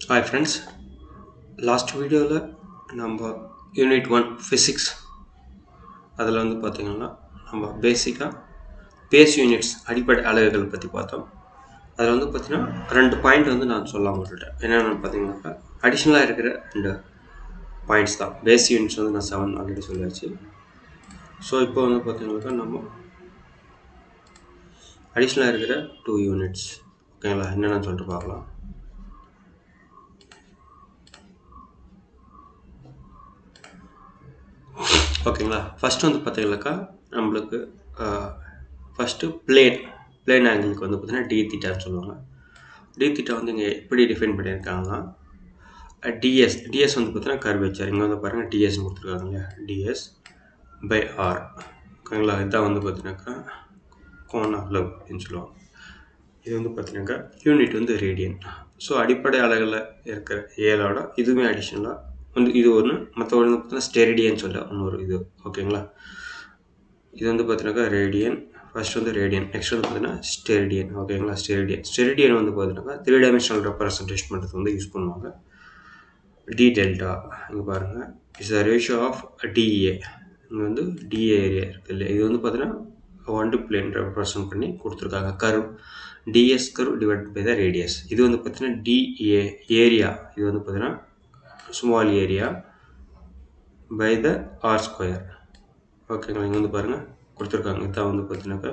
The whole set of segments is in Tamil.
Hi friends, லாஸ்ட் வீடியோவில் நம்ம யூனிட் 1 ஃபிசிக்ஸ் அதில் பார்த்திங்கன்னா நம்ம பேசிக்காக பேஸ் யூனிட்ஸ் அடிப்படை அலகுகள் பற்றி பார்த்தோம். அதில் பார்த்திங்கன்னா 2 பாயிண்ட் நான் சொல்லாமல் விட்டுட்டேன். என்னென்னு பார்த்தீங்கன்னாக்கா அடிஷ்னலாக இருக்கிற 2 பாயிண்ட்ஸ் தான். பேஸ் யூனிட்ஸ் நான் 7 ஆல்ரெடி சொல்லியாச்சு. ஸோ இப்போ பார்த்தீங்கன்னாக்கா நம்ம அடிஷ்னலாக இருக்கிற 2 யூனிட்ஸ் ஓகேங்களா என்னென்னு சொல்லிட்டு பார்க்கலாம். ஓகேங்களா, ஃபஸ்ட்டு பார்த்தீங்கன்னாக்கா நம்மளுக்கு ஃபஸ்ட்டு பிளேன் ஆங்கிளுக்கு பார்த்தீங்கன்னா டி தீட்டான்னு சொல்லுவாங்க. டி தீட்டா இங்கே எப்படி டிஃபைன் பண்ணியிருக்காங்கன்னா டிஎஸ் பார்த்தீங்கன்னா கர்வேச்சர். இங்கே பாருங்கள் டிஎஸ்ன்னு கொடுத்துருக்காங்க இல்லையா, டிஎஸ் பை ஆர் ஓகேங்களா. இதுதான் பார்த்தீங்கன்னாக்கா கோண அளவு அப்படின்னு சொல்லுவாங்க. இது பார்த்தீங்கன்னாக்கா யூனிட் ரேடியன். ஸோ அடிப்படை அலகில் இருக்கிற ஏழோட இதுவுமே அடிஷ்னலாக இது ஒன்று, மற்ற ஒன்று பார்த்தீங்கன்னா ஸ்டெரிடியன் சொல்ல இன்னொரு இது ஓகேங்களா. இது பார்த்தீங்கன்னாக்கா ரேடியன், ஃபர்ஸ்ட் ரேடியன், நெக்ஸ்ட் பார்த்தீங்கன்னா ஸ்டெரிடியன் ஓகேங்களா. ஸ்டெரிடியன் பார்த்தீங்கன்னாக்கா 3 டைமென்ஷனல் ரெப்ரசன்டேஷன் பண்ணுறது யூஸ் பண்ணுவாங்க. டி டெல்டா இங்கே பாருங்கள் is the ratio of DA. இங்கே டிஏ ஏரியா இருக்குது இல்லையா, இது பார்த்தீங்கன்னா 1 பிளேன் ரெப்ரசன்ட் பண்ணி கொடுத்துருக்காங்க. Curve DS curve divide by the radius. இது பார்த்தீங்கன்னா டிஏ ஏரியா, இது பார்த்தீங்கன்னா small area by the R square ஓகேங்களா. இங்கே பாருங்கள் கொடுத்துருக்காங்க. இதான் பார்த்தீங்கன்னாக்கா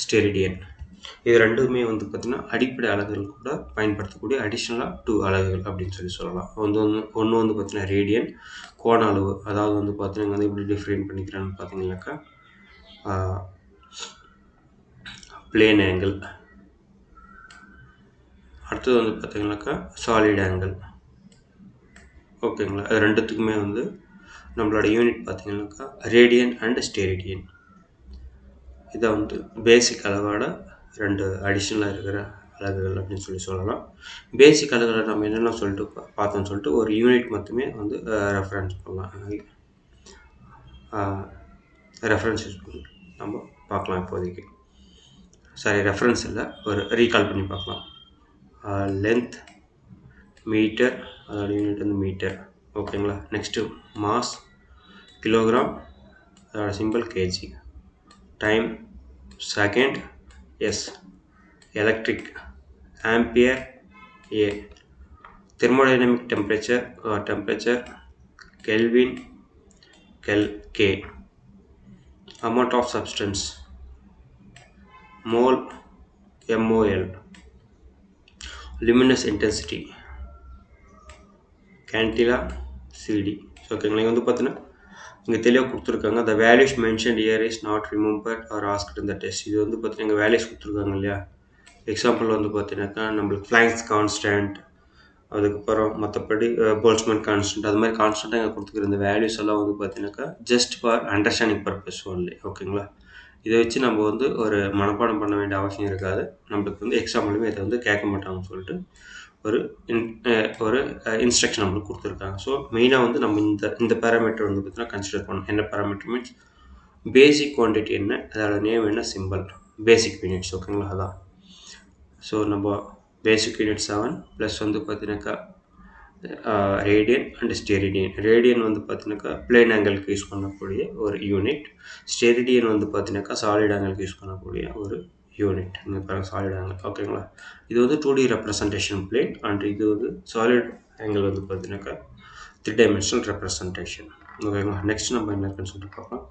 ஸ்டெரிடியன். இது ரெண்டுமே பார்த்தீங்கன்னா அடிப்படை அலகுகள் கூட பயன்படுத்தக்கூடிய அடிஷ்னலாக 2 அலகுகள் அப்படின்னு சொல்லலாம். ஒன்று பார்த்தீங்கன்னா ரேடியன் கோண அளவு, அதாவது பார்த்தீங்கன்னா இப்படி டிஃபைன் பண்ணிக்கிறேன்னு பார்த்தீங்கன்னாக்கா பிளேன் ஆங்கிள். அடுத்தது பார்த்தீங்கன்னாக்கா சாலிட் ஆங்கிள் ஓகேங்களா. அது ரெண்டுத்துக்குமே நம்மளோட யூனிட் பார்த்தீங்கன்னாக்கா ரேடியன் அண்ட் ஸ்டெரிடியன். இதை பேசிக் அளவோட 2 அடிஷ்னலாக இருக்கிற அலகுகள் அப்படின்னு சொல்லலாம். பேசிக் அலகுகளை நம்ம என்னென்ன பார்த்தோம்னு சொல்லிட்டு ஒரு யூனிட் மட்டுமே ரெஃபரன்ஸ் பண்ணலாம். ரெஃபரன்ஸ் யூஸ் பண்ணி நம்ம பார்க்கலாம். இப்போதைக்கு ரெஃபரன்ஸ் இல்லை, ஒரு ரீகால் பண்ணி பார்க்கலாம். லென்த் மீட்டர், அதோட யூனிட் மீட்டர் ஓகேங்களா. நெக்ஸ்ட்டு மாஸ் கிலோகிராம், அதோட simple KG. Time second, S. Electric ampere, A. Thermodynamic temperature kelvin, K. Amount of substance mole, MOL. luminous intensity cantilla, CD ஓகேங்களா. இங்கே பார்த்தீங்கன்னா இங்கே தெளிவாக கொடுத்துருக்காங்க. the values mentioned here is not remembered or asked in the test. இது பார்த்தீங்கன்னா இங்கே வேல்யூஸ் கொடுத்துருக்காங்க இல்லையா. எக்ஸாம்பிள் பார்த்தீங்கன்னாக்கா நம்மளுக்கு ஃப்ளாங்க்ஸ் கான்ஸ்டன்ட், அதுக்கப்புறம் மற்றபடி போல்ட்ஸ்மேன் கான்ஸ்டன்ட், அது மாதிரி கான்ஸ்டன்ட்டாக இங்கே கொடுத்துருக்குற இந்த வேல்யூஸ் எல்லாம் பார்த்தீங்கன்னாக்கா just for understanding purpose only ஓகேங்களா. இதை வச்சு நம்ம ஒரு மனப்பாடம் பண்ண வேண்டிய அவசியம் இருக்காது. நம்மளுக்கு எக்ஸாம்பிளுமே இதை கேட்க மாட்டாங்கன்னு சொல்லிட்டு ஒரு இன்ஸ்ட்ரக்ஷன் நம்மளுக்கு கொடுத்துருக்காங்க. ஸோ மெயினாக நம்ம இந்த பேராமீட்டர் பார்த்தீங்கன்னா கன்சிடர் பண்ணணும். என்ன பேராமீட்டர் மீன்ஸ் பேசிக் குவான்டிட்டி என்ன, அதோட நேம் என்ன, சிம்பிள், பேசிக் யூனிட்ஸ் ஓகேங்களா. அதான் ஸோ நம்ம பேசிக் யூனிட் 7 ப்ளஸ் பார்த்தீங்கன்னாக்கா ரேடியன் அண்ட் ஸ்டெரிடியன். ரேடியன் பார்த்தீங்கன்னாக்கா பிளேன் ஆங்கிளுக்கு யூஸ் பண்ணக்கூடிய ஒரு யூனிட். ஸ்டெரிடியன் பார்த்தீங்கன்னாக்கா சாலிட் ஆங்கிளுக்கு யூஸ் பண்ணக்கூடிய ஒரு யூனிட். இங்கே பாருங்கள் சாலிட் ஆங்கிள் ஓகேங்களா. இது 2D ரெப்ரசன்டேஷன் பிளேன் அண்ட் இது சாலிட் ஆங்கிள் பார்த்தீங்கன்னாக்கா 3 டைமென்ஷனல் ரெப்ரசன்டேஷன் ஓகேங்களா. நெக்ஸ்ட் நம்ம என்ன இருக்குன்னு சொல்லிட்டு பார்க்கலாம்.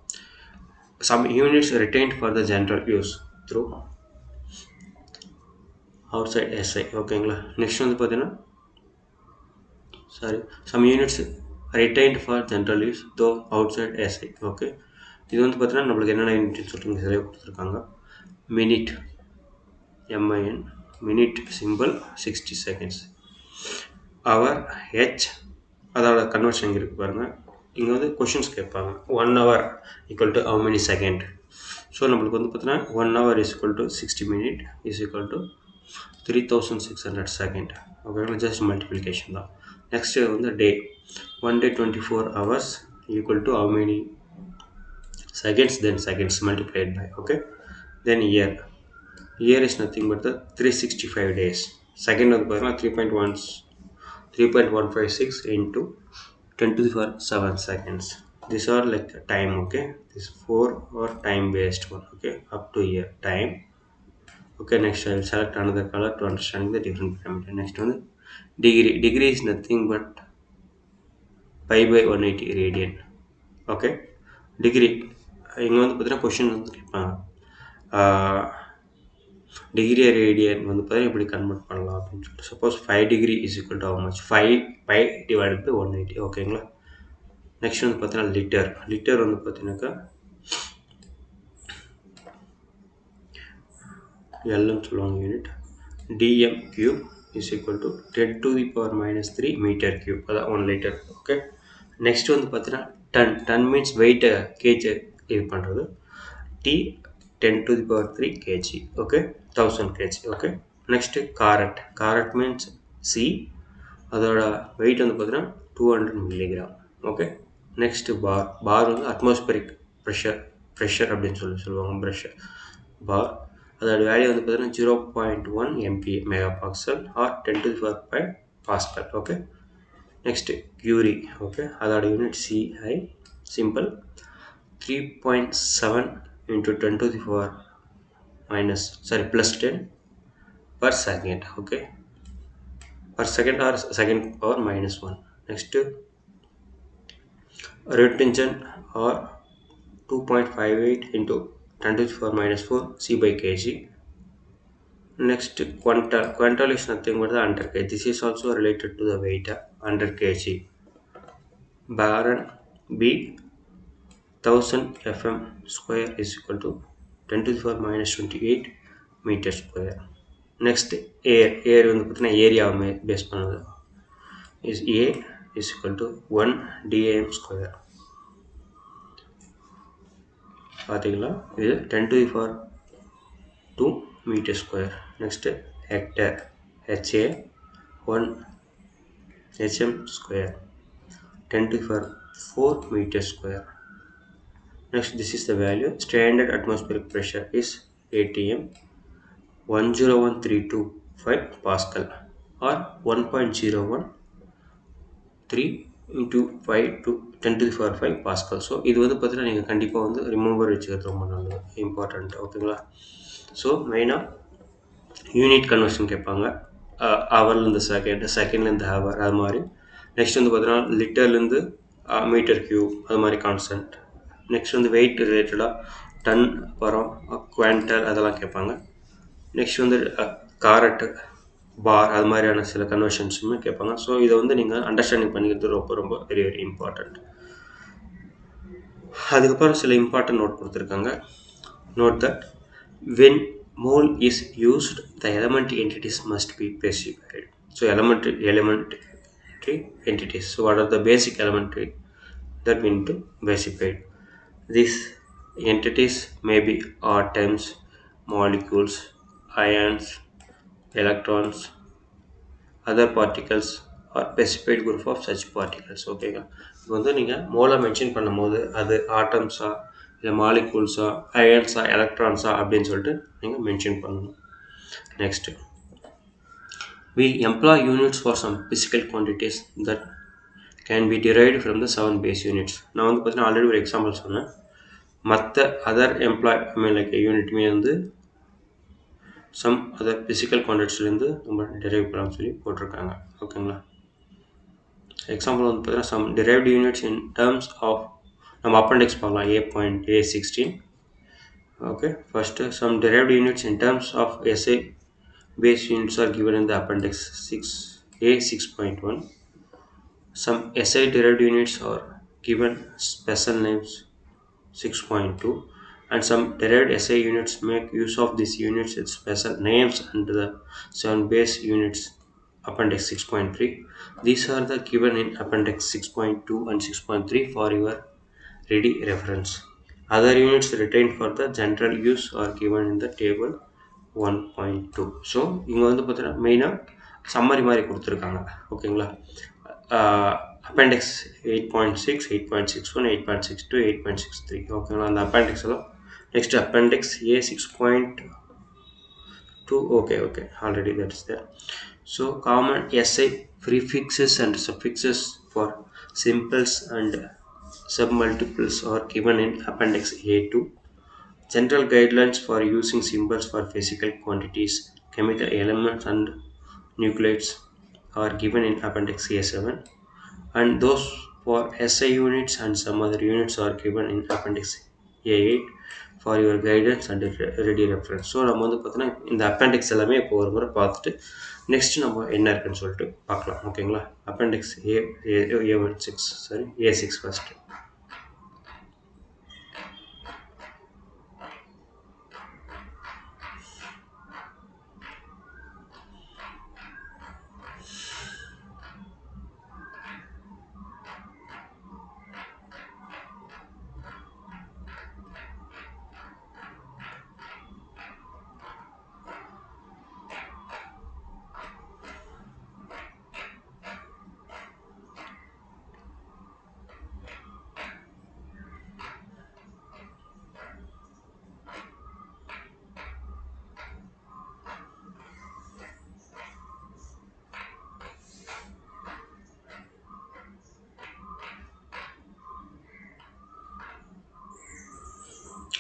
Some units retained for the general use through outside SI ஓகேங்களா. நெக்ஸ்ட் பார்த்தீங்கன்னா some units retained for general use though outside SI okay. இது பார்த்தீங்கன்னா நம்மளுக்கு என்னென்ன யூனிட்னு சொல்லிட்டு இங்கே சரியாக கொடுத்துருக்காங்க. Minute, MIN, minute simple 60 seconds. Hour, H, அதோட கன்வர்ஷன் இங்கே இருக்குது பாருங்கள். இங்கே கொஷின்ஸ் கேட்பாங்க. 1 hour equal to how many second. So நம்மளுக்கு பார்த்தீங்கன்னா 1 hour is equal to 60 minute is equal to 3600 second ஓகேங்களா. ஜஸ்ட் மல்டிப்ளிகேஷன் தான். Next day, 1 day 24 hours equal to how many seconds, then seconds multiplied by okay. Then year is nothing but the 365 days. Second 3.1 3.156 into 10 to the power 7 seconds. These are like time, okay? This 4 or time based one, okay? Up to here time. Okay, next I will select another color to understand the different parameter. Next one, degree. Degree is nothing but pi by 180 radian. Okay, degree. இங்கே வந்து பார்த்தீங்கன்னா கொஷின் வந்து கேட்பாங்க, டிகிரி ரேடியன் வந்து பார்த்தீங்கன்னா எப்படி கன்வெர்ட் பண்ணலாம் அப்படின்னு சொல்லிட்டு. Suppose 5 degree is equal to how much, 5 by divided by 180. ஓகேங்களா. நெக்ஸ்ட் வந்து பார்த்தீங்கன்னா லிட்டர். லிட்டர் வந்து பார்த்தீங்கன்னாக்கா எல்னு சொல்லுவாங்க unit. dm cube is equal to 10 to the power minus 3 meter cube. அதான் 1 லிட்டர். ஓகே, நெக்ஸ்ட் வந்து பார்த்தீங்கன்னா டன். டன் மீன்ஸ் வெயிட்டை கேஜ் இது பண்ணுறது. t 10 to the power 3 kg. Okay, 1000 kg. Okay, next carrot. Carrot means c, அதோட வெயிட் வந்து பார்த்தீங்கன்னா 200 மில்லிகிராம். ஓகே, நெக்ஸ்ட்டு பார். பார் வந்து அட்மாஸ்பரிக் ப்ரெஷர் அப்படின்னு சொல்லுவாங்க. ப்ரெஷர் பார், அதோட வேல்யூ வந்து பார்த்தீங்கன்னா 0.1 MPa mega pascal or 10 to the power 5 pascal. Okay, next curie. Okay, அதோட unit CI, simple. 3.7 into 10 to the power plus 10 per second. Okay, per second or second power minus 1. Next, retention or 2.58 into 10 to the power minus 4 C by kg. Next, quantal. Quantal is nothing but the under kg. This is also related to the weight under kg. Baron B 1000 fm square is equal to 10 to the power minus 28 meter square. Next, air வந்து பார்த்தீங்கன்னா ஏரியாவை பேஸ் பண்ணது. Is A is equal to 1 dm square. பார்த்தீங்களா, இது 10 to the power 2 meter square. Next, hectare. HA 1 hm square, 10 to the power 4 meter square. Next, this is the value. Standard atmospheric pressure is atm 101.325 pascal or 1.013 into 5 to 10 to the power 5 pascal. So இது வந்து பார்த்தீங்கன்னா நீங்கள் கண்டிப்பாக வந்து ரிமெம்பர் வச்சுக்கிறது ரொம்ப நல்லது, இம்பார்ட்டண்ட். ஓகேங்களா. ஸோ மெயினாக யூனிட் கன்வர்ஷன் கேட்பாங்க. ஹவர்லேருந்து செகண்ட், செகண்ட்லேருந்து ஹவர், அது மாதிரி. நெக்ஸ்ட் வந்து பார்த்தீங்கன்னா லிட்டர்லேருந்து மீட்டர் கியூப், அது மாதிரி கான்ஸ்டன்ட். நெக்ஸ்ட் வந்து வெயிட் ரிலேட்டடாக டன், அப்புறம் குவான்டல், அதெல்லாம் கேட்பாங்க. நெக்ஸ்ட் வந்து காரட்டு, பார், அது மாதிரியான சில கன்வர்ஷன்ஸுமே கேட்பாங்க. ஸோ இதை வந்து நீங்கள் அண்டர்ஸ்டாண்டிங் பண்ணிக்கிறது ரொம்ப ரொம்ப வெரி வெரி இம்பார்ட்டண்ட். அதுக்கப்புறம் சில இம்பார்ட்டன்ட் நோட் கொடுத்துருக்காங்க. Note that when mole is used, the elementary entities must be specified. So elementary entities. So what are the basic elementary that we need to specify? These entities may be atoms, molecules, ions, electrons, other particles or specified group of such particles. ஓகேங்க, இப்போ வந்து நீங்கள் மோலை மென்ஷன் பண்ணும் போது அது ஆட்டம்ஸா, இல்லை மாலிகூல்ஸா, அயன்ஸா, எலக்ட்ரான்ஸா அப்படின்னு சொல்லிட்டு நீங்கள் மென்ஷன் பண்ணணும். Next, we employ units for some physical quantities that can be derived from the 7 base units. நான் வந்து பார்த்தீங்கன்னா ஆல்ரெடி ஒரு எக்ஸாம்பிள் சொன்னேன். மற்ற அதர் லைக் யூனிட்டுமே வந்து சம் அதர் ஃபிசிக்கல் குவான்டிட்டிஸ்லேருந்து நம்ம டெரைவ் பண்ணலாம்னு சொல்லி போட்டிருக்காங்க. ஓகேங்களா. எக்ஸாம்பிள் வந்து பார்த்தீங்கன்னா some derived units in terms of, நம்ம appendix பார்க்கலாம், A.A16. ஓகே, first some derived units in terms of SI base units are given in the appendix 6A6.1. Some SI derived units are given special names 6.2, and some derived SI units make use of these units with special names under the 7 base units appendix 6.3. These are the given in appendix 6.2 and 6.3 for your ready reference. Other units retained for the general use are given in the table 1.2. So இங்கே வந்து பார்த்தீங்கன்னா மெயினாக சம்மரி மாதிரி கொடுத்துருக்காங்க. ஓகேங்களா. அப்பெண்டிக்ஸ் 8.6, 8.61, 8.62, 8.63. ஓகேங்களா. அந்த அப்பெண்டிக்ஸ் எல்லாம். Next appendix A6.2. Okay, already that is there. So common SI prefixes and suffixes for simples and submultiples are given in Appendix A2. General guidelines for using symbols for physical quantities, chemical elements, and nucleides are given in Appendix A7, and those for SI units and some other units are given in Appendix A8 for your guidance and ready reference. So நம்ம வந்து பார்த்தோன்னா இந்த அப்பெண்டிக்ஸ் எல்லாமே இப்போ ஒரு முறை பார்த்துட்டு நெக்ஸ்ட் நம்ம என்ன இருக்குன்னு சொல்லிட்டு பார்க்கலாம். ஓகேங்களா? Appendix A6 first.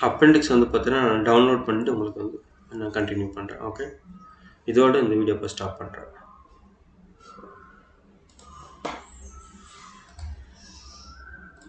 அப்பெண்டிக்ஸ் வந்து பார்த்தீங்கன்னா நான் டவுன்லோட் பண்ணிட்டு உங்களுக்கு வந்து நான் கண்டினியூ பண்ணுறேன். ஓகே, இதோட இந்த வீடியோ இப்போ ஸ்டாப் பண்ணுறேன்.